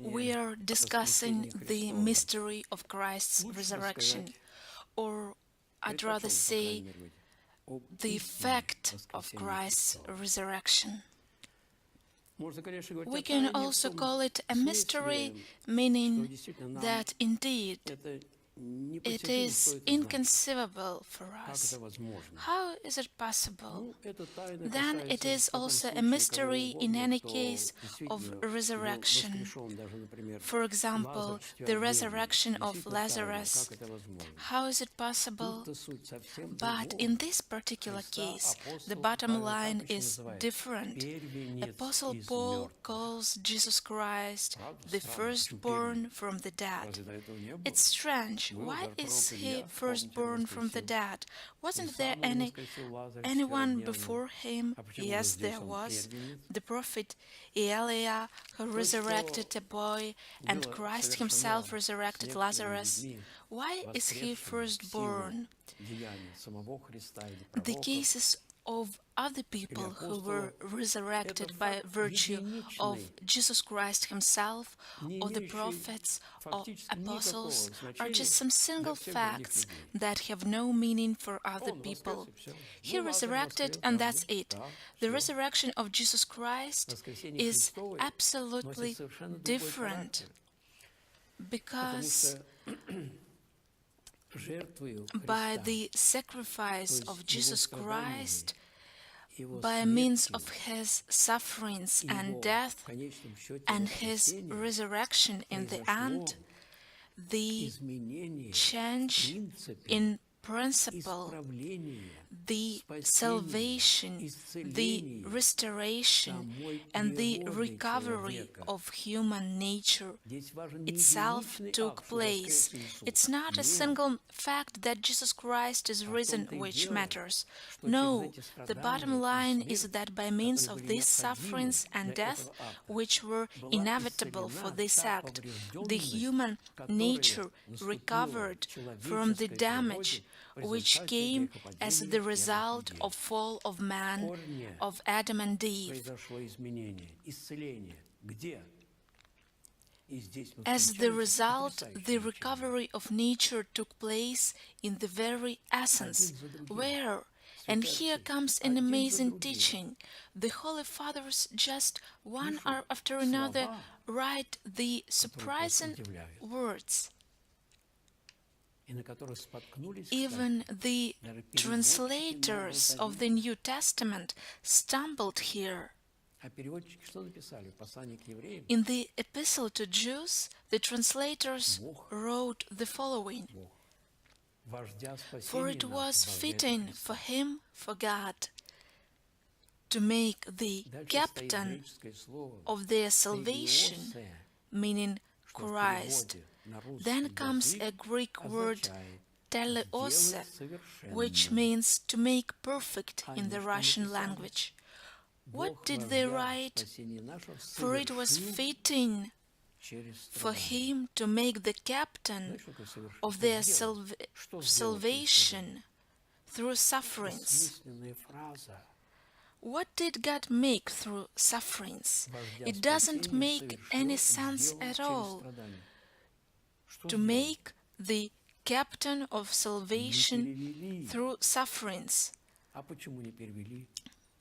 We are discussing the mystery of Christ's resurrection, or I'd rather say the fact of Christ's resurrection. We can also call it a mystery, meaning that indeed it is inconceivable for us. How is it possible? Then it is also a mystery in any case of resurrection. For example, the resurrection of Lazarus. How is it possible? But in this particular case, the bottom line is different. Apostle Paul calls Jesus Christ the firstborn from the dead. It's strange. Why is he firstborn from the dead? Wasn't there anyone before him? Yes, there was. The prophet Elijah, who resurrected a boy, and Christ himself resurrected Lazarus. Why is he firstborn? The cases of other people who were resurrected by virtue of Jesus Christ himself, or the prophets or apostles, are just some single facts that have no meaning for other people. He resurrected, and that's it. The resurrection of Jesus Christ is absolutely different, because by the sacrifice of Jesus Christ, by means of his sufferings and death and his resurrection in the end, the change in principle, the salvation, the restoration, and the recovery of human nature itself took place. It's not a single fact that Jesus Christ is risen which matters. No, the bottom line is that by means of these sufferings and death, which were inevitable for this act, the human nature recovered from the damage which came as the result of fall of man, of Adam and Eve. As the result, the recovery of nature took place in the very essence. Where? And here comes an amazing teaching. The Holy Fathers, just one after another, write the surprising words. Even the translators of the New Testament stumbled here. In the Epistle to Jews, the translators wrote the following: "For it was fitting for him, for God, to make the captain of their salvation," meaning Christ. Then comes a Greek word, teleose, which means to make perfect in the Russian language. What did they write? For it was fitting for him to make the captain of their salvation through sufferings. What did God make through sufferings? It doesn't make any sense at all. To make the captain of salvation through sufferings.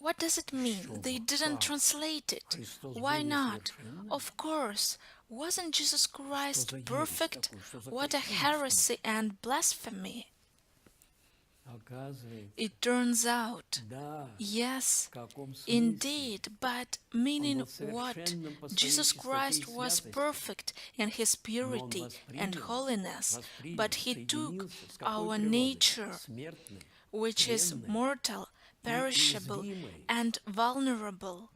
What does it mean? They didn't translate it. Why not? Of course, wasn't Jesus Christ perfect? What a heresy and blasphemy! It turns out, yes, indeed, but meaning what? Jesus Christ was perfect in his purity and holiness, but he took our nature, which is mortal, perishable, and vulnerable.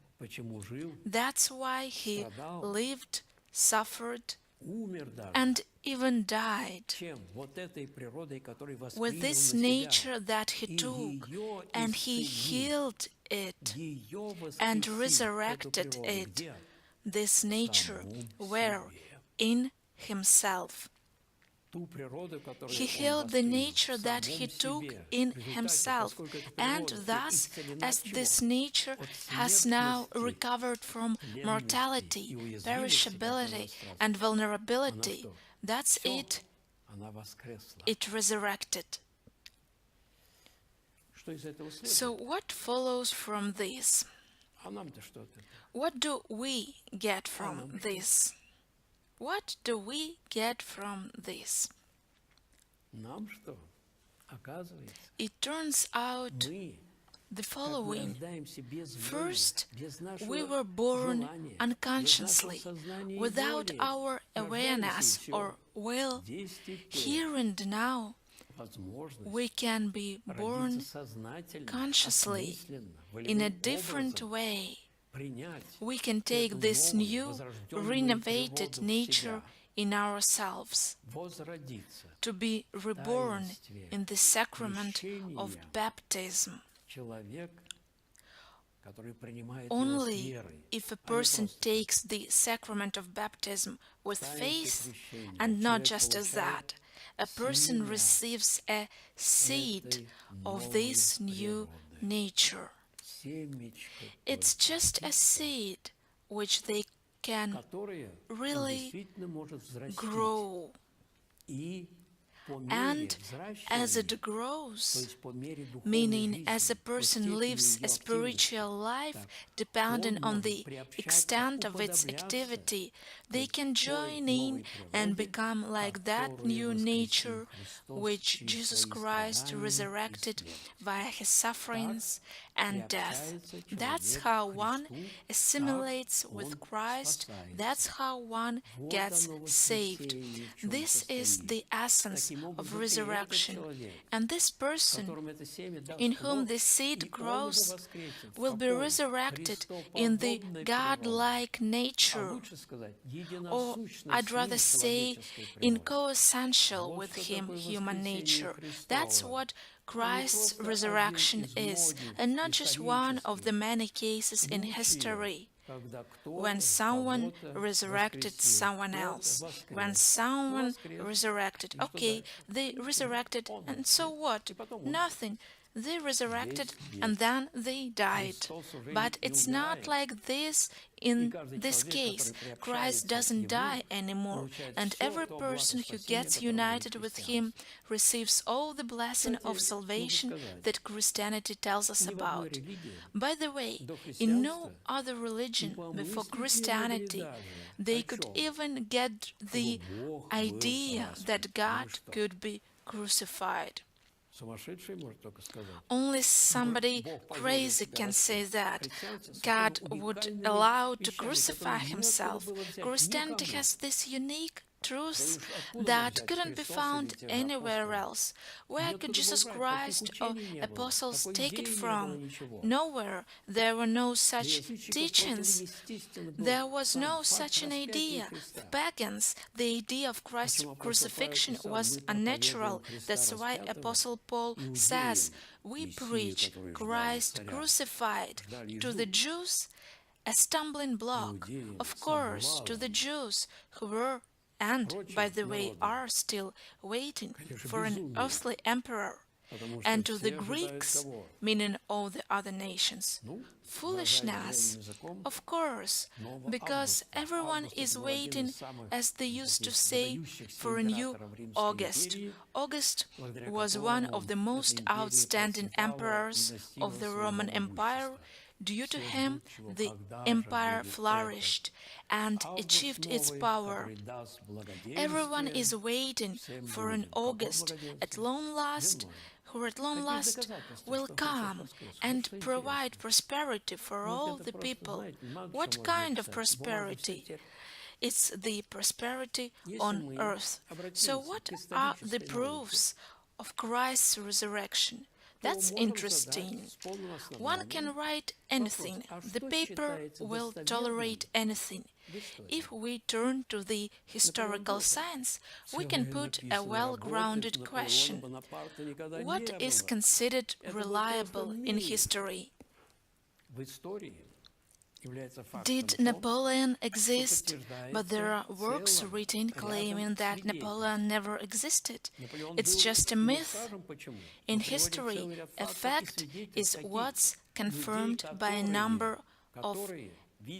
That's why he lived, suffered, and even died with this nature that he took, and he healed it and resurrected it. This nature were in himself. He healed the nature that he took in himself, and thus, as this nature has now recovered from mortality, perishability, and vulnerability, that's it, it resurrected. So what follows from this? What do we get from this? What do we get from this? It turns out the following. First, we were born unconsciously, without our awareness or will. Here and now, we can be born consciously, in a different way. We can take this new, renovated nature in ourselves, to be reborn in the sacrament of baptism. Only if a person takes the sacrament of baptism with faith, and not just as that, a person receives a seed of this new nature. It's just a seed which they can really grow. And as it grows, meaning as a person lives a spiritual life dependent on the extent of its activity, they can join in and become like that new nature which Jesus Christ resurrected via his sufferings and death. That's how one assimilates with Christ, that's how one gets saved. This is the essence of resurrection, and this person in whom the seed grows will be resurrected in the God-like nature, or I'd rather say in co-essential with him human nature. That's what Christ's resurrection is, and not just one of the many cases in history when someone resurrected someone else. When someone resurrected, okay, they resurrected, and so what? Nothing. They resurrected and then they died. But it's not like this in this case. Christ doesn't die anymore, and every person who gets united with him receives all the blessing of salvation that Christianity tells us about. By the way, in no other religion before Christianity they could even get the idea that God could be crucified. Only somebody crazy can say that God would allow to crucify himself. Christianity has this unique truth that couldn't be found anywhere else. Where could Jesus Christ or apostles take it from? Nowhere. There were no such teachings. There was no such an idea. For pagans, the idea of Christ's crucifixion was unnatural. That's why Apostle Paul says, "We preach Christ crucified." To the Jews, a stumbling block. Of course, to the Jews who were and, by the way, are still waiting for an earthly emperor, and to the Greeks, meaning all the other nations. Foolishness, of course, because everyone is waiting, as they used to say, for a new August. August was one of the most outstanding emperors of the Roman Empire. Due to him, the empire flourished and achieved its power. Everyone is waiting for an August at long last, who at long last will come and provide prosperity for all the people. What kind of prosperity? It's the prosperity on earth. So what are the proofs of Christ's resurrection? That's interesting. One can write anything. The paper will tolerate anything. If we turn to the historical science, we can put a well-grounded question. What is considered reliable in history? Did Napoleon exist? But there are works written claiming that Napoleon never existed. It's just a myth. In history, a fact is what's confirmed by a number of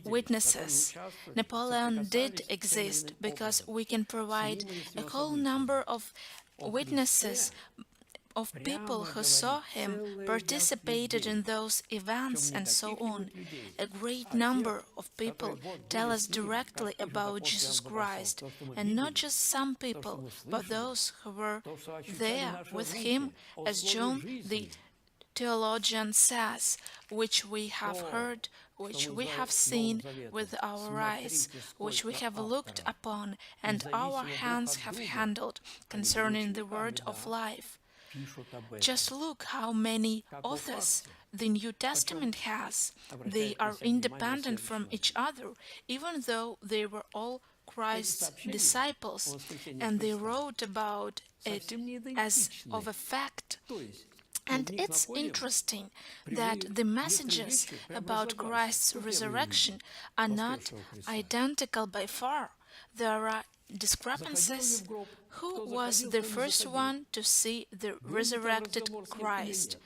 witnesses. Napoleon did exist because we can provide a whole number of witnesses of people who saw him, participated in those events, and so on. A great number of people tell us directly about Jesus Christ, and not just some people, but those who were there with him, as John the theologian says, which we have heard, which we have seen with our eyes, which we have looked upon, and our hands have handled, concerning the word of life. Just look how many authors the New Testament has. They are independent from each other, even though they were all Christ's disciples, and they wrote about it as of a fact. And it's interesting that the messages about Christ's resurrection are not identical by far. There are discrepancies. Who was the first one to see the resurrected Christ?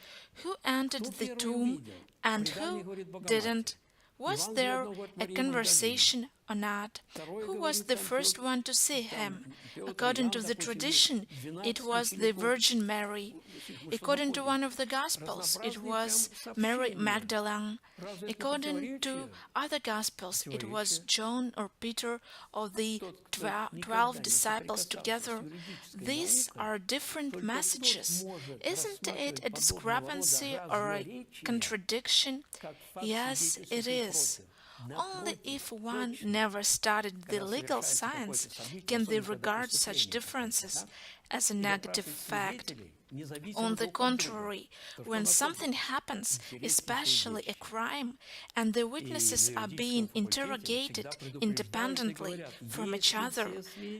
Who entered the tomb and who didn't? Was there a conversation or not? Who was the first one to see him? According to the tradition, it was the Virgin Mary. According to one of the Gospels, it was Mary Magdalene. According to other Gospels, it was John or Peter or the 12 disciples together. These are different messages. Isn't it a discrepancy or a contradiction? Yes, it is. Only if one never studied the legal science can they regard such differences as a negative fact. On the contrary, when something happens, especially a crime, and the witnesses are being interrogated independently from each other,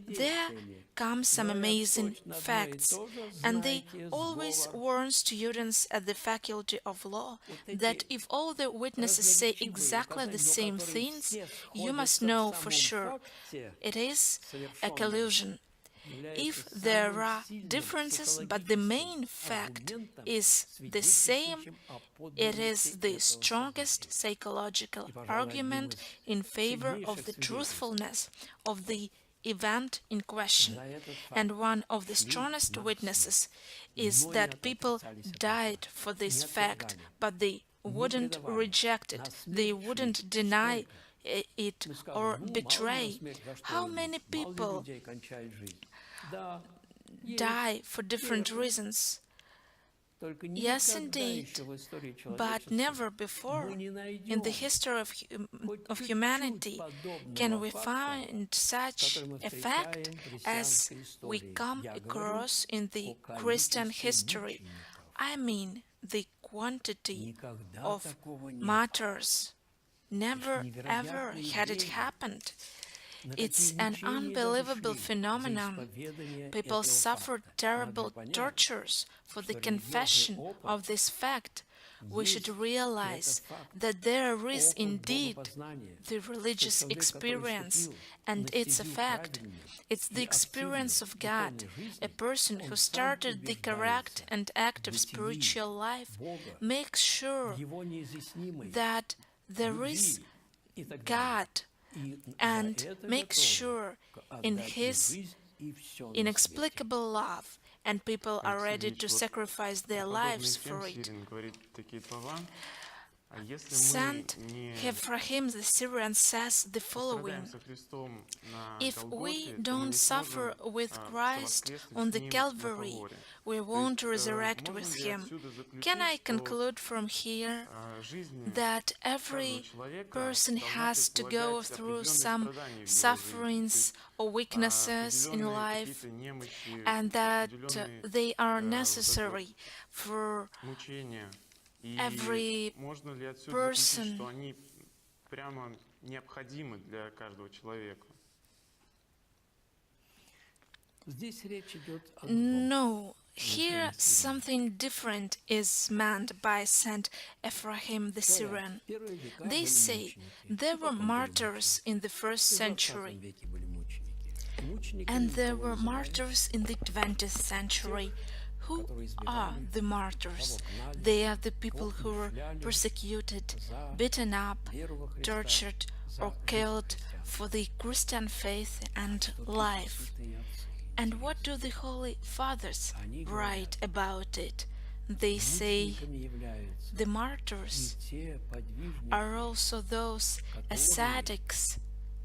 there come some amazing facts, and they always warn students at the Faculty of Law that if all the witnesses say exactly the same things, you must know for sure it is a collusion. If there are differences but the main fact is the same, it is the strongest psychological argument in favor of the truthfulness of the event in question. And one of the strongest witnesses is that people died for this fact, but they wouldn't reject it, they wouldn't deny it or betray. How many people die for different reasons? Yes, indeed, but never before in the history of humanity can we find such a fact as we come across in the Christian history. I mean, the quantity of martyrs. Never ever had it happened. It's an unbelievable phenomenon. People suffered terrible tortures for the confession of this fact. We should realize that there is indeed the religious experience, and it's a fact. It's the experience of God. A person who started the correct and active spiritual life makes sure that there is God and makes sure in His inexplicable love, and people are ready to sacrifice their lives for it. Saint Ephraim the Syrian says the following: if we don't suffer with Christ on the Calvary, we won't resurrect with Him. Can I conclude from here that every person has to go through some sufferings or weaknesses in life, and that they are necessary for every person? No, Here something different is meant by Saint Ephraim the Syrian. They say there were martyrs in the 1st century, and there were martyrs in the 20th century. Who are the martyrs? They are the people who were persecuted, beaten up, tortured, or killed for the Christian faith and life. And what do the Holy Fathers write about it? They say the martyrs are also those ascetics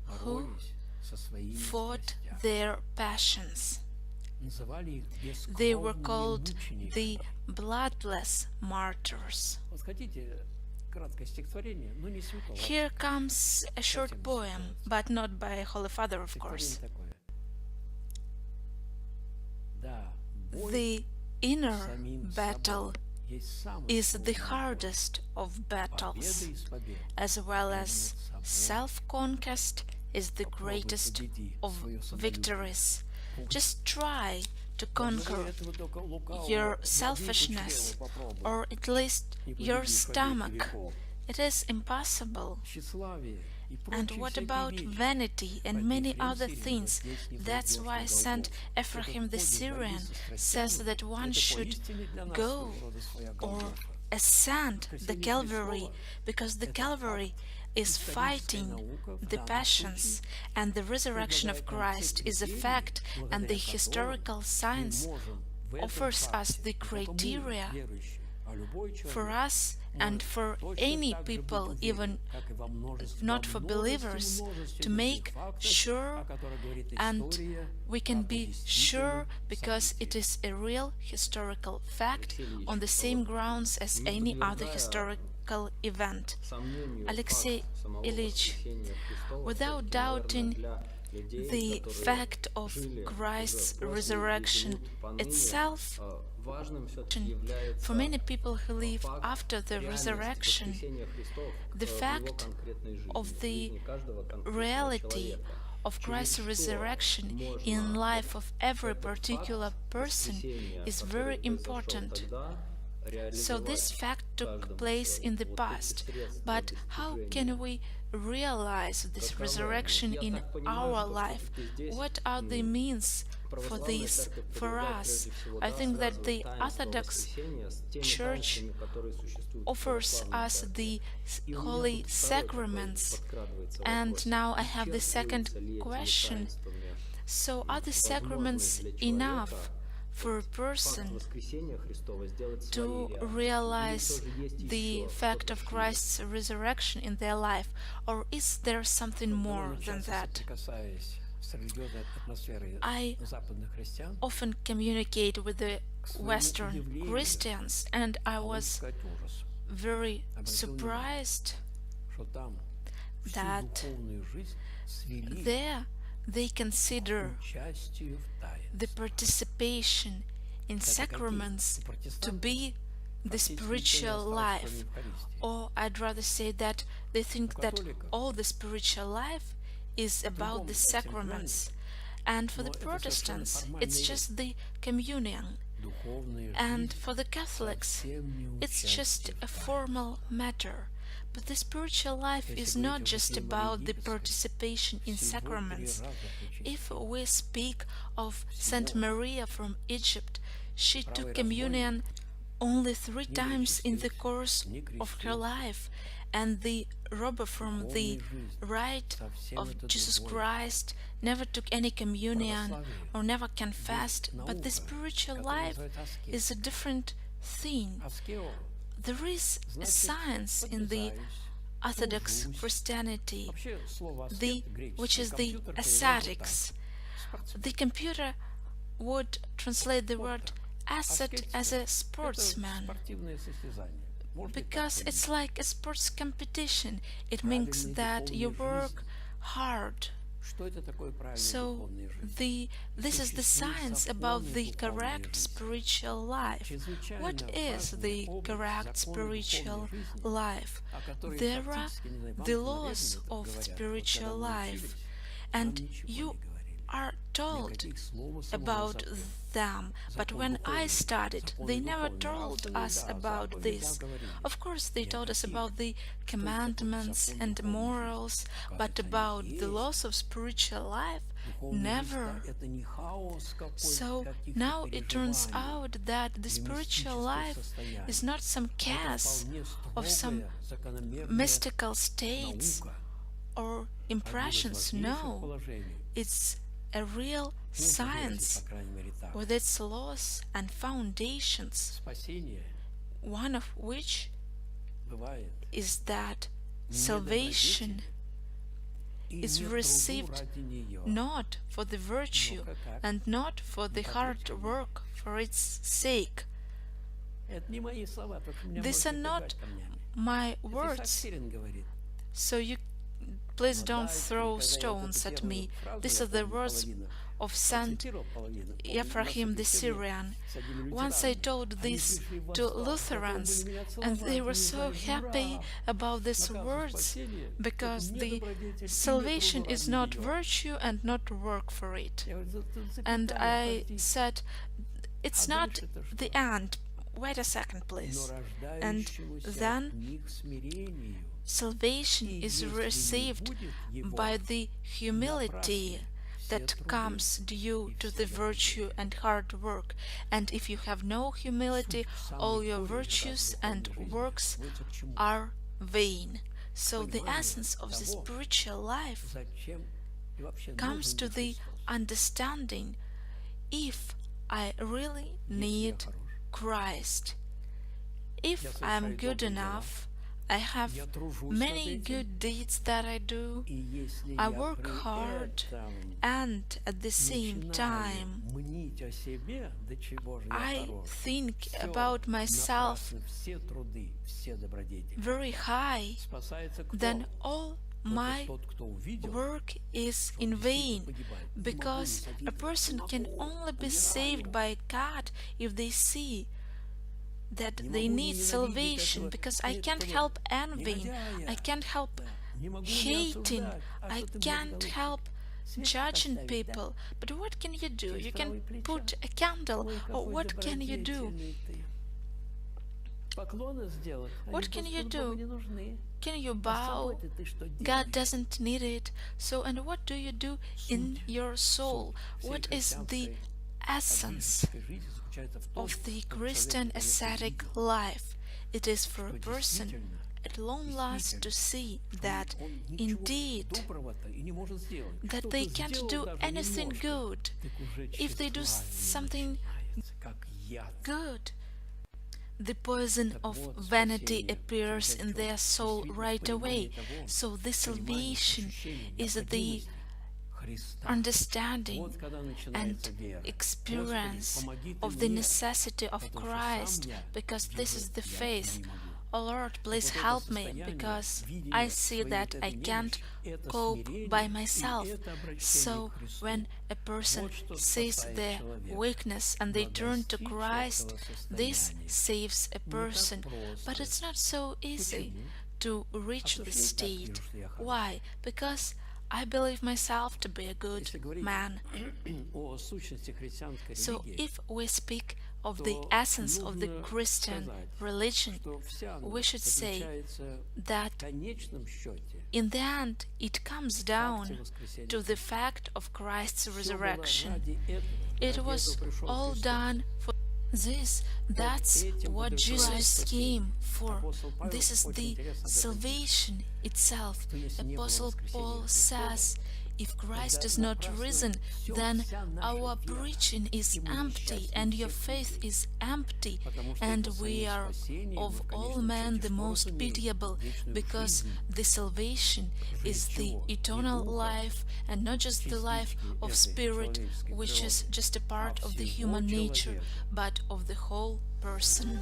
who fought their passions. They were called the bloodless martyrs. Here comes a short poem, but not by a Holy Father, of course. The inner battle is the hardest of battles, as well as self-conquest is the greatest of victories. Just try to conquer your selfishness, or at least your stomach. It is impossible. And what about vanity and many other things? That's why Saint Ephraim the Syrian says that one should go or ascend the Calvary, because the Calvary is fighting the passions, and the resurrection of Christ is a fact, and the historical science offers us the criteria for us and for any people, even not for believers, to make sure, and we can be sure because it is a real historical fact on the same grounds as any other historical event. Alexei Ilyich, without doubting the fact of Christ's resurrection itself, for many people who live after the resurrection, the fact of the reality of Christ's resurrection in life of every particular person is very important. So this fact took place in the past, but how can we realize this resurrection in our life? What are the means for this for us? I think that the Orthodox Church offers us the holy sacraments. And now I have the second question. So are the sacraments enough for a person to realize the fact of Christ's resurrection in their life, or is there something more than that? I often communicate with the Western Christians, and I was very surprised that there they consider the participation in sacraments to be the spiritual life, or I'd rather say that they think that all the spiritual life is about the sacraments, and for the Protestants it's just the communion, and for the Catholics it's just a formal matter. But the spiritual life is not just about the participation in sacraments. If we speak of Saint Maria from Egypt, she took communion only 3 times in the course of her life, and the robber from the Rite of Jesus Christ never took any communion or never confessed. But the spiritual life is a different thing. There is a science in the Orthodox Christianity, which is the ascetics. The computer would translate the word ascet as a sportsman, because it's like a sports competition. It means that you work hard. So this is the science about the correct spiritual life. What is the correct spiritual life? There are the laws of spiritual life, and you are told about them, but when I studied, they never told us about this. Of course, they told us about the commandments and morals, but about the laws of spiritual life, never. So now it turns out that the spiritual life is not some chaos of some mystical states or impressions. No, it's a real science with its laws and foundations, one of which is that salvation is received not for the virtue and not for the hard work for its sake. These are not my words, so you please don't throw stones at me. These are the words of Saint Ephraim the Syrian. Once I told this to Lutherans, and they were so happy about these words, because the salvation is not virtue and not work for it. And I said, it's not the end. Wait a second, please. And then salvation is received by the humility that comes due to the virtue and hard work. And if you have no humility, all your virtues and works are vain. So the essence of the spiritual life comes to the understanding, if I really need Christ, if I am good enough, I have many good deeds that I do, I work hard, and at the same time I think about myself very high, then all my work is in vain, because a person can only be saved by God if they see that they need salvation, because I can't help envying, I can't help hating, I can't help judging people. But what can you do? You can put a candle, or what can you do? What can you do? Can you bow? God doesn't need it. So, and what do you do in your soul? What is the essence of the Christian ascetic life? It is for a person at long last to see that indeed that they can't do anything good. If they do something good, the poison of vanity appears in their soul right away. So the salvation is the understanding and experience of the necessity of Christ, because this is the faith. Oh Lord, please help me, because I see that I can't cope by myself. So when a person sees their weakness and they turn to Christ, this saves a person. But it's not so easy to reach this state. Why? Because I believe myself to be a good man. So if we speak of the essence of the Christian religion, we should say that in the end it comes down to the fact of Christ's resurrection. It was all done for this. That's what Jesus came for. This is the salvation itself. Apostle Paul says, if Christ is not risen, then our preaching is empty, and your faith is empty, and we are of all men the most pitiable, because the salvation is the eternal life, and not just the life of spirit, which is just a part of the human nature, but of the whole person.